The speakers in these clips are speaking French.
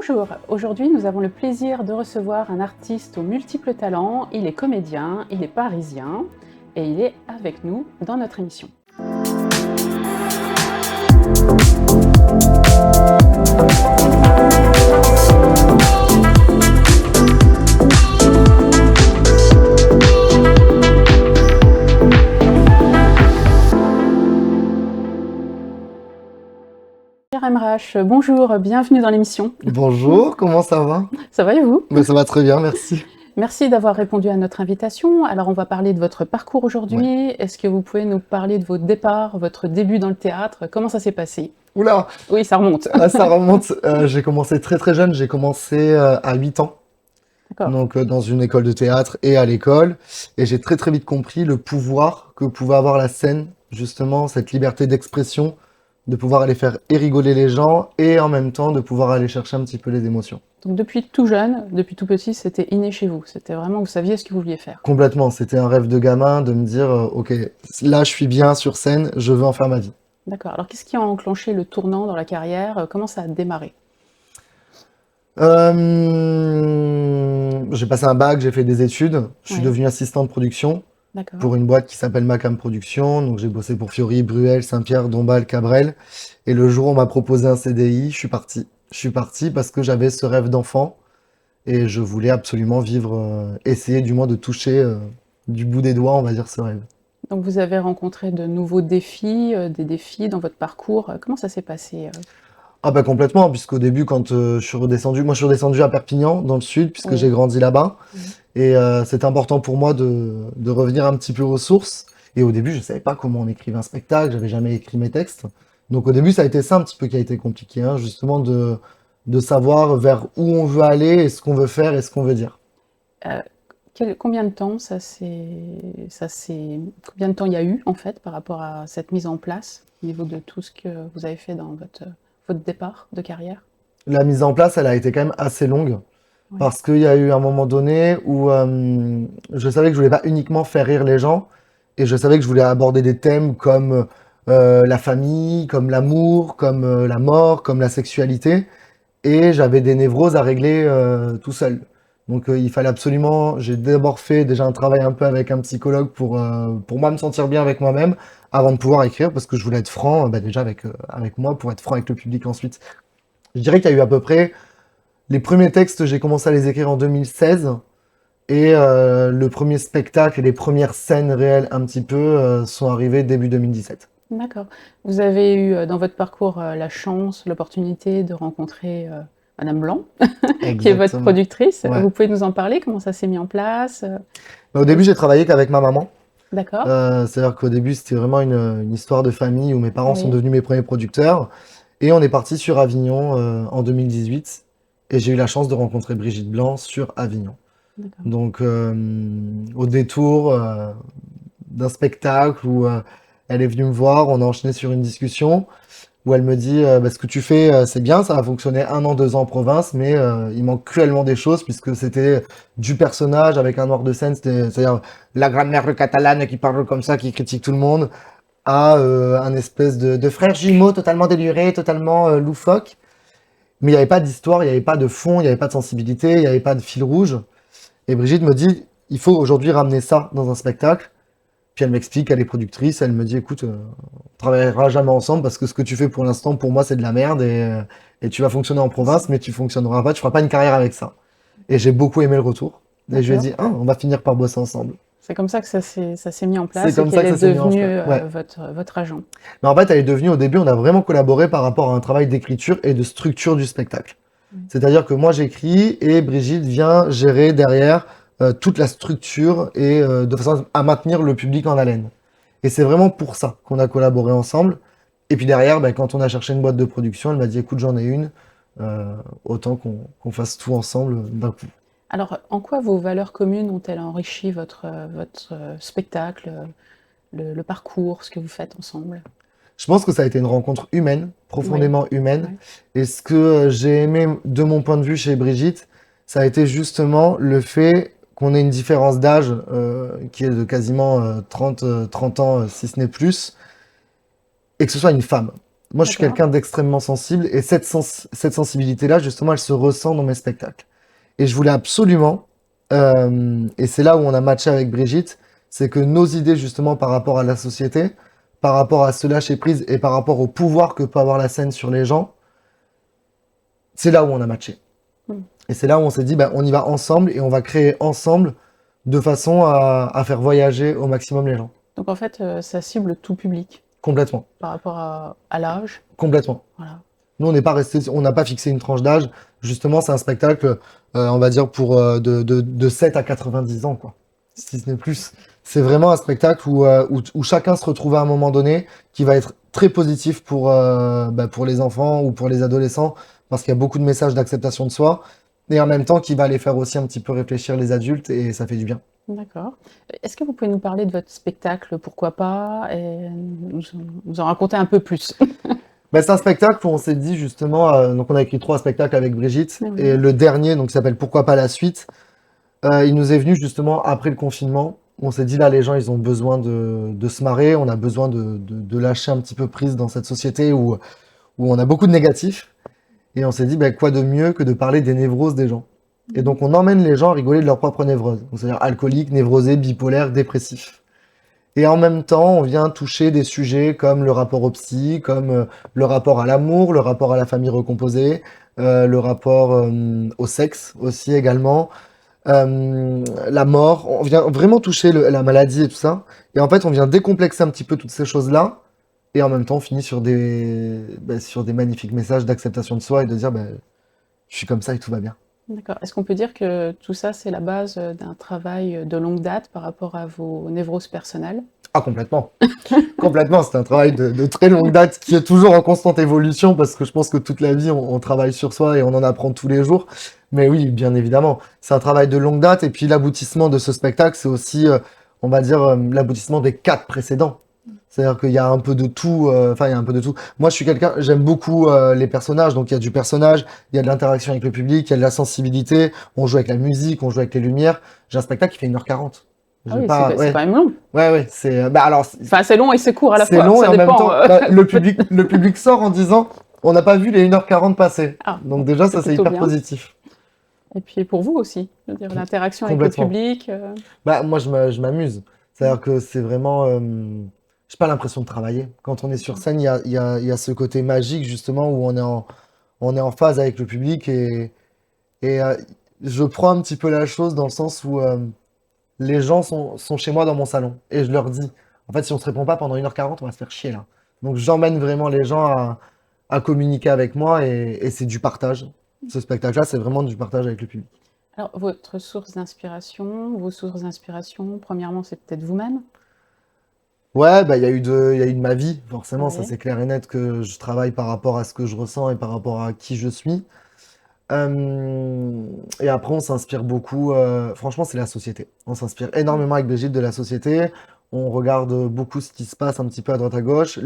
Bonjour, aujourd'hui nous avons le plaisir de recevoir un artiste aux multiples talents. Il est comédien, il est parisien et il est avec nous dans notre émission. Pierre Emrach, bonjour, bienvenue dans l'émission. Bonjour, comment ça va? Ça va et vous? Ça va très bien, merci. Merci d'avoir répondu à notre invitation. Alors on va parler de votre parcours aujourd'hui. Ouais. Est-ce que vous pouvez nous parler de votre départ, votre début dans le théâtre? Comment ça s'est passé? Oula, Oui, ça remonte. ça remonte. J'ai commencé très très jeune, j'ai commencé à 8 ans, D'accord. donc dans une école de théâtre et à l'école. Et j'ai très très vite compris le pouvoir que pouvait avoir la scène, justement, cette liberté d'expression, de pouvoir aller faire et rigoler les gens et en même temps de pouvoir aller chercher un petit peu les émotions. Donc depuis tout jeune, depuis tout petit, c'était inné chez vous. C'était vraiment, vous saviez ce que vous vouliez faire. Complètement, c'était un rêve de gamin de me dire, ok, là je suis bien sur scène, je veux en faire ma vie. D'accord. Alors qu'est-ce qui a enclenché le tournant dans la carrière? Comment ça a démarré? J'ai passé un bac, j'ai fait des études, je suis Oui. devenu assistant de production D'accord. pour une boîte qui s'appelle Macam Production. Donc j'ai bossé pour Fiori, Bruel, Saint-Pierre, Dombasle, Cabrel. Et le jour où on m'a proposé un CDI, je suis parti. Je suis parti parce que j'avais ce rêve d'enfant et je voulais absolument vivre, essayer du moins de toucher du bout des doigts, on va dire, ce rêve. Donc vous avez rencontré de nouveaux défis, des défis dans votre parcours. Comment ça s'est passé? Ah bah complètement, puisqu'au début, quand je suis redescendu, moi je suis redescendu à Perpignan, dans le sud, puisque Oui. j'ai grandi là-bas. Mhm. Et c'est important pour moi de revenir un petit peu aux sources. Et au début, je savais pas comment on écrivait un spectacle, j'avais jamais écrit mes textes. Donc au début, ça a été ça un petit peu qui a été compliqué, hein, justement de savoir vers où on veut aller, et ce qu'on veut faire et ce qu'on veut dire. Euh, combien de temps combien de temps il y a eu en fait par rapport à cette mise en place au niveau de tout ce que vous avez fait dans votre départ de carrière? La mise en place, elle a été quand même assez longue, Oui. parce qu'il y a eu un moment donné où je savais que je voulais pas uniquement faire rire les gens, et je savais que je voulais aborder des thèmes comme la famille, comme l'amour, comme la mort, comme la sexualité. Et j'avais des névroses à régler tout seul. Donc il fallait absolument, j'ai d'abord fait déjà un travail un peu avec un psychologue pour moi me sentir bien avec moi-même avant de pouvoir écrire parce que je voulais être franc bah, déjà avec moi pour être franc avec le public ensuite. Je dirais qu'il y a eu à peu près les premiers textes, j'ai commencé à les écrire en 2016 et le premier spectacle et les premières scènes réelles un petit peu sont arrivées début 2017. D'accord. Vous avez eu dans votre parcours la chance, l'opportunité de rencontrer Madame Blanc, qui est votre Exactement. productrice. Ouais. Vous pouvez nous en parler? Comment ça s'est mis en place? Bah, au début, j'ai travaillé qu'avec ma maman. D'accord. C'est-à-dire qu'au début, c'était vraiment une histoire de famille où mes parents sont Oui. devenus mes premiers producteurs. Et on est parti sur Avignon en 2018. Et j'ai eu la chance de rencontrer Brigitte Blanc sur Avignon. D'accord. Donc, au détour d'un spectacle où elle est venue me voir, on a enchaîné sur une discussion où elle me dit bah, ce que tu fais, c'est bien, ça va fonctionner 1 an, 2 ans en province, mais il manque cruellement des choses puisque c'était du personnage avec un noir de scène, c'est-à-dire la grand-mère catalane qui parle comme ça, qui critique tout le monde, à un espèce de frère jumeau totalement déluré, totalement loufoque. Mais il n'y avait pas d'histoire, il n'y avait pas de fond, il n'y avait pas de sensibilité, il n'y avait pas de fil rouge. Et Brigitte me dit, il faut aujourd'hui ramener ça dans un spectacle. Puis elle m'explique, elle est productrice, elle me dit, écoute, on travaillera jamais ensemble parce que ce que tu fais pour l'instant, pour moi, c'est de la merde et tu vas fonctionner en province, mais tu fonctionneras pas, tu feras pas une carrière avec ça. Et j'ai beaucoup aimé le retour. Et je lui ai D'accord. dit, ah, on va finir par bosser ensemble. C'est comme ça que ça s'est mis en C'est place et comme ça qu'elle que est ça s'est mis en devenue place. Ouais. votre agent. Mais en fait, elle est devenue, au début, on a vraiment collaboré par rapport à un travail d'écriture et de structure du spectacle. C'est-à-dire que moi, j'écris et Brigitte vient gérer derrière toute la structure et de façon à maintenir le public en haleine. Et c'est vraiment pour ça qu'on a collaboré ensemble. Et puis derrière, ben, quand on a cherché une boîte de production, elle m'a dit, écoute, j'en ai une, autant qu'on fasse tout ensemble d'un coup. Alors, en quoi vos valeurs communes ont-elles enrichi votre spectacle, le parcours, ce que vous faites ensemble? Je pense que ça a été une rencontre humaine, Oui. profondément humaine. Ouais. Et ce que j'ai aimé de mon point de vue chez Brigitte, ça a été justement le fait qu'on ait une différence d'âge qui est de quasiment 30 ans, si ce n'est plus, et que ce soit une femme. Moi, je suis D'accord. quelqu'un d'extrêmement sensible et cette sensibilité-là, justement, elle se ressent dans mes spectacles. Et je voulais absolument, et c'est là où on a matché avec Brigitte, c'est que nos idées, justement, par rapport à la société, par rapport à se lâcher prise et par rapport au pouvoir que peut avoir la scène sur les gens, c'est là où on a matché. Mm. Et c'est là où on s'est dit, bah, on y va ensemble et on va créer ensemble de façon à faire voyager au maximum les gens. Donc en fait, ça cible tout public Complètement. par rapport à l'âge. Complètement. Voilà. Nous, on n'a pas fixé une tranche d'âge. Justement, c'est un spectacle, on va dire, pour de 7 à 90 ans, quoi. Si ce n'est plus. C'est vraiment un spectacle où chacun se retrouve à un moment donné, qui va être très positif pour les enfants ou pour les adolescents, parce qu'il y a beaucoup de messages d'acceptation de soi, et en même temps qui va les faire aussi un petit peu réfléchir les adultes, et ça fait du bien. D'accord. Est-ce que vous pouvez nous parler de votre spectacle, pourquoi pas, et nous en raconter un peu plus? Bah, c'est un spectacle où on s'est dit justement, donc on a écrit 3 spectacles avec Brigitte, Oui. et le dernier, donc qui s'appelle Pourquoi pas la suite. Il nous est venu justement après le confinement. On s'est dit là, les gens, ils ont besoin de se marrer. On a besoin de lâcher un petit peu prise dans cette société où on a beaucoup de négatifs. Et on s'est dit, bah, quoi de mieux que de parler des névroses des gens. Et donc, on emmène les gens à rigoler de leur propre névrose. Donc, c'est-à-dire alcoolique, névrosé, bipolaire, dépressif. Et en même temps, on vient toucher des sujets comme le rapport au psy, comme le rapport à l'amour, le rapport à la famille recomposée, le rapport au sexe aussi également, la mort, on vient vraiment toucher la maladie et tout ça. Et en fait, on vient décomplexer un petit peu toutes ces choses-là. Et en même temps, on finit sur des magnifiques messages d'acceptation de soi et de dire, bah, je suis comme ça et tout va bien. D'accord. Est-ce qu'on peut dire que tout ça, c'est la base d'un travail de longue date par rapport à vos névroses personnelles? Ah, complètement. Complètement. C'est un travail de très longue date qui est toujours en constante évolution parce que je pense que toute la vie, on travaille sur soi et on en apprend tous les jours. Mais oui, bien évidemment, c'est un travail de longue date. Et puis l'aboutissement de ce spectacle, c'est aussi, on va dire, l'aboutissement des 4 précédents. C'est-à-dire qu'il y a un peu de tout, enfin, il y a un peu de tout. Moi, je suis quelqu'un, j'aime beaucoup les personnages, donc il y a du personnage, il y a de l'interaction avec le public, il y a de la sensibilité, on joue avec la musique, on joue avec les lumières. J'ai un spectacle qui fait 1h40. Ah J'ai oui, pas, c'est ouais, quand même long. ouais, c'est, bah alors, Enfin, c'est long et c'est court à la c'est fois, long et ça en même dépend. temps, bah, le public sort en disant, on n'a pas vu les 1h40 passer. Ah, Donc bon, déjà, c'est ça, c'est plutôt hyper bien. positif. Et puis pour vous aussi, je veux dire, l'interaction avec le Complètement. public. Bah, moi, je m'amuse. C'est-à-dire que c'est vraiment, j'ai pas l'impression de travailler. Quand on est sur scène, il y a ce côté magique, justement, où on est en phase avec le public et je prends un petit peu la chose dans le sens où les gens sont chez moi dans mon salon et je leur dis, en fait, si on se répond pas pendant 1h40, on va se faire chier là. Donc j'emmène vraiment les gens à communiquer avec moi et c'est du partage. Ce spectacle-là, c'est vraiment du partage avec le public. Alors, votre source d'inspiration, vos sources d'inspiration, premièrement, c'est peut-être vous-même? Ouais, bah, il y a eu de ma vie, forcément, ça Oui. c'est clair et net que je travaille par rapport à ce que je ressens et par rapport à qui je suis. Et après, on s'inspire beaucoup. Franchement, c'est la société. On s'inspire énormément avec Brigitte de la société. On regarde beaucoup ce qui se passe un petit peu à droite à gauche.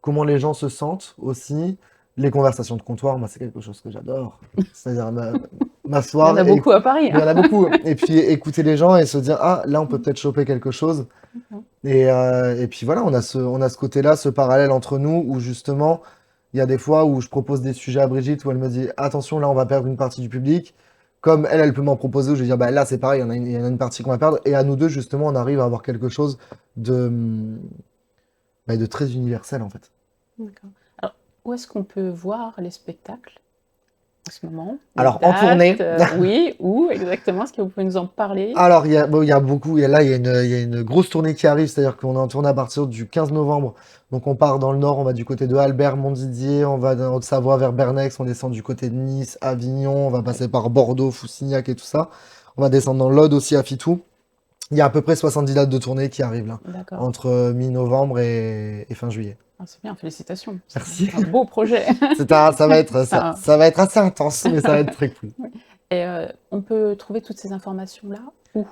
Comment les gens se sentent aussi. Les conversations de comptoir, moi, c'est quelque chose que j'adore. C'est-à-dire Il y en m'asseoir a et beaucoup à Paris, il y hein. en a beaucoup. Et puis écouter les gens et se dire, ah, là, on peut peut-être choper quelque chose. Et puis voilà, on a ce côté-là, ce parallèle entre nous où justement, il y a des fois où je propose des sujets à Brigitte où elle me dit, attention, là, on va perdre une partie du public. Comme elle peut m'en proposer, où je vais dire, bah là, c'est pareil, il y en a une partie qu'on va perdre. Et à nous deux, justement, on arrive à avoir quelque chose de très universel, en fait. D'accord. Alors, où est-ce qu'on peut voir les spectacles en ce moment? Les Alors, en tournée. dates, oui, où exactement? Est-ce que vous pouvez nous en parler? Alors, il y a beaucoup. Là, il y a une grosse tournée qui arrive, c'est-à-dire qu'on est en tournée à partir du 15 novembre. Donc, on part dans le nord, on va du côté de Albert, Montdidier, on va dans Haute-Savoie vers Bernex, on descend du côté de Nice, Avignon, on va passer par Bordeaux, Foussignac et tout ça. On va descendre dans l'Aude aussi à Fitou. Il y a à peu près 70 dates de tournée qui arrivent là, D'accord. entre mi-novembre et fin juillet. Ah, c'est bien, félicitations. Merci. C'est un beau projet. Ça va être, C'est un- ça va être assez intense, mais ça va être très cool. Et on peut trouver toutes ces informations-là Où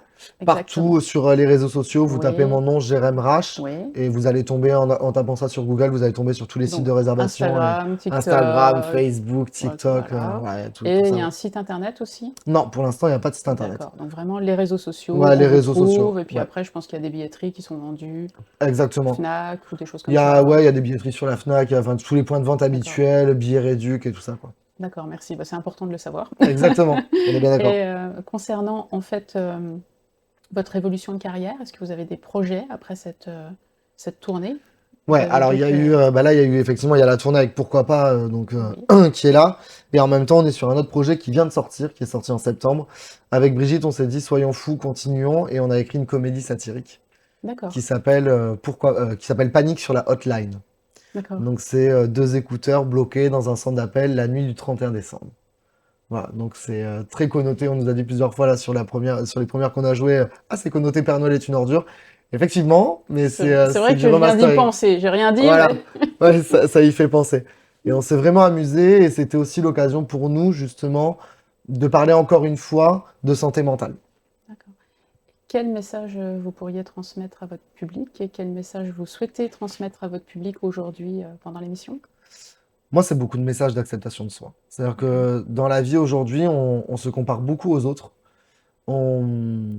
Partout exactement? sur les réseaux sociaux, vous tapez mon Oui, nom, Jérém Rache, oui. et vous allez tomber en tapant ça sur Google, vous allez tomber sur tous les sites de Donc réservation, Instagram, Instagram, TikTok, Facebook, TikTok, voilà. ouais, tout Et il ça. y a Ouais. un site internet aussi? Non, pour l'instant, il n'y a pas de site internet. D'accord, donc vraiment les réseaux sociaux, Ouais, on les vous réseaux sociaux, trouve, et puis ouais, après, je pense qu'il y a des billetteries qui sont vendues, exactement. Fnac ou des choses Il comme y a, ça. ouais, il y a des billetteries sur la Fnac, il y a enfin, tous les points de vente D'accord, habituels, billets réducs et tout ça, quoi. d'accord, merci. Bah, c'est important de le savoir. Exactement, on est bien d'accord. Et concernant en fait votre évolution de carrière, est-ce que vous avez des projets après cette tournée? Vous Ouais, avez alors il y a eu, d'autres... bah là, il y a eu effectivement, il y a la tournée avec Pourquoi pas, donc Oui, qui est là, et en même temps, on est sur un autre projet qui vient de sortir, qui est sorti en septembre. Avec Brigitte, on s'est dit, soyons fous, continuons, et on a écrit une comédie satirique d'accord, qui s'appelle Panique sur la Hotline. d'accord. Donc c'est deux écouteurs bloqués dans un centre d'appel la nuit du 31 décembre. Voilà, donc c'est très connoté. On nous a dit plusieurs fois là sur les premières qu'on a jouées, ah c'est connoté Père Noël est une ordure. Effectivement, mais C'est c'est vrai du que je viens d'y remastering. penser. J'ai rien dit, Voilà, mais... ouais, ça y fait penser. Et on s'est vraiment amusé et c'était aussi l'occasion pour nous justement de parler encore une fois de santé mentale. D'accord. Quel message vous pourriez transmettre à votre public et quel message vous souhaitez transmettre à votre public aujourd'hui pendant l'émission? Moi, c'est beaucoup de messages d'acceptation de soi. C'est-à-dire D'accord, que dans la vie aujourd'hui, on se compare beaucoup aux autres. On,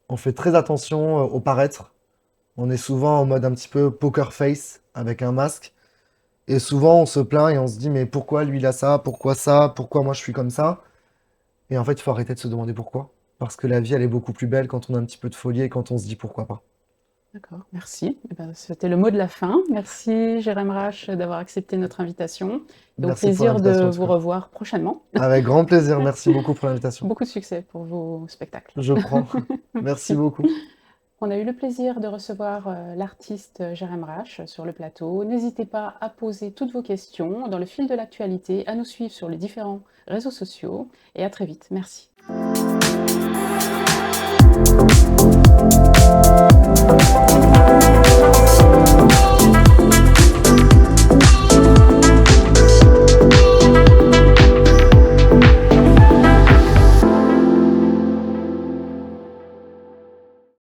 on fait très attention au paraître. On est souvent en mode un petit peu poker face avec un masque. Et souvent, on se plaint et on se dit, mais pourquoi lui il a ça, pourquoi moi je suis comme ça? Et en fait, il faut arrêter de se demander pourquoi. Parce que la vie, elle est beaucoup plus belle quand on a un petit peu de folie et quand on se dit pourquoi pas. d'accord, merci. Eh ben, c'était le mot de la fin. Merci Jérém Rache d'avoir accepté notre invitation et au Merci pour plaisir de l'invitation en tout vous cas. revoir prochainement. Avec grand plaisir. Merci beaucoup pour l'invitation. Beaucoup de succès pour vos spectacles. Je prends. Merci Merci. beaucoup. On a eu le plaisir de recevoir l'artiste Jérém Rache sur le plateau. N'hésitez pas à poser toutes vos questions dans le fil de l'actualité, à nous suivre sur les différents réseaux sociaux et à très vite. Merci.